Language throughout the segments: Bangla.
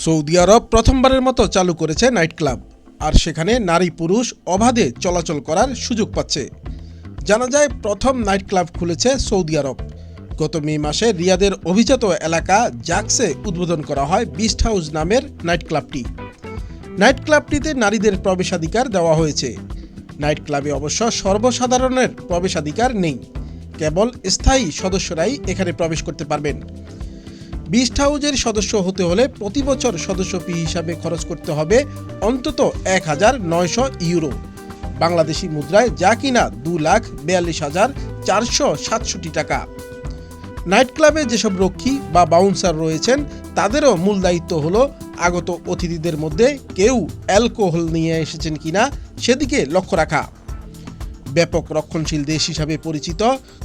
সৌদি আরব প্রথমবারের মতো চালু করেছে নাইট ক্লাব, আর সেখানে নারী পুরুষ অবাধে চলাচল করার সুযোগ পাচ্ছে। জানা যায়, প্রথম নাইট ক্লাব খুলেছে সৌদি আরব। গত মে মাসে রিয়াদের অভিজাত এলাকা জাকসে উদ্বোধন করা হয় বিস্ট হাউস নামের নাইট ক্লাবটি। নাইট ক্লাবটিতে নারীদের প্রবেশাধিকার দেওয়া হয়েছে। নাইট ক্লাবে অবশ্য সর্বসাধারণের প্রবেশাধিকার নেই, কেবল স্থায়ী সদস্যরাই এখানে প্রবেশ করতে পারবেন। বিস্ট হাউজের সদস্য হতে হলে প্রতি বছর সদস্য ফি হিসাবে খরচ করতে হবে অন্তত ১,৯০০ ইউরো, বাংলাদেশি মুদ্রায় যা কিনা ২,৪২,৪৬৭ টাকা। নাইট ক্লাবে যেসব রক্ষী বা বাউন্সার রয়েছেন, তাদেরও মূল দায়িত্ব হলো আগত অতিথিদের মধ্যে কেউ অ্যালকোহল নিয়ে এসেছেন কিনা সেদিকে লক্ষ্য রাখা। ব্যাপক রক্ষণশীল দেশ হিসাবে পরিচিত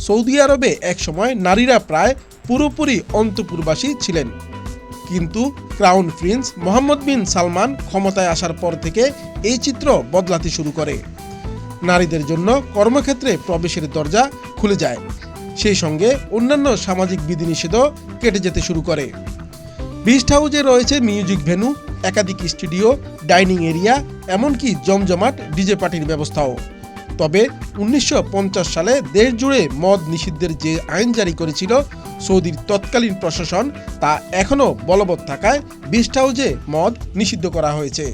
সৌদি আরবে একসময় নারীরা প্রায় পুরোপুরি অন্তঃপুরবাসী ছিলেন, কিন্তু ক্রাউন প্রিন্স মোহাম্মদ বিন সালমান ক্ষমতায় আসার পর থেকে এই চিত্র বদলাতে শুরু করে। নারীদের জন্য কর্মক্ষেত্রে প্রবেশের দরজা খুলে যায়, সেই সঙ্গে অন্যান্য সামাজিক বিধিনিষেধও কেটে যেতে শুরু করে। বিস্ট হাউজে রয়েছে মিউজিক ভেন্যু, একাধিক স্টুডিও, ডাইনিং এরিয়া, এমনকি জমজমাট ডিজে পার্টির ব্যবস্থাও। তবে ১৯৫০ সালে দেশ জুড়ে মদ নিষিদ্ধের যে আইন জারি করেছিল সৌদির তৎকালীন প্রশাসন, তা এখনও বলবৎ থাকায় বিস্ট হাউজে মদ নিষিদ্ধ করা হয়েছে।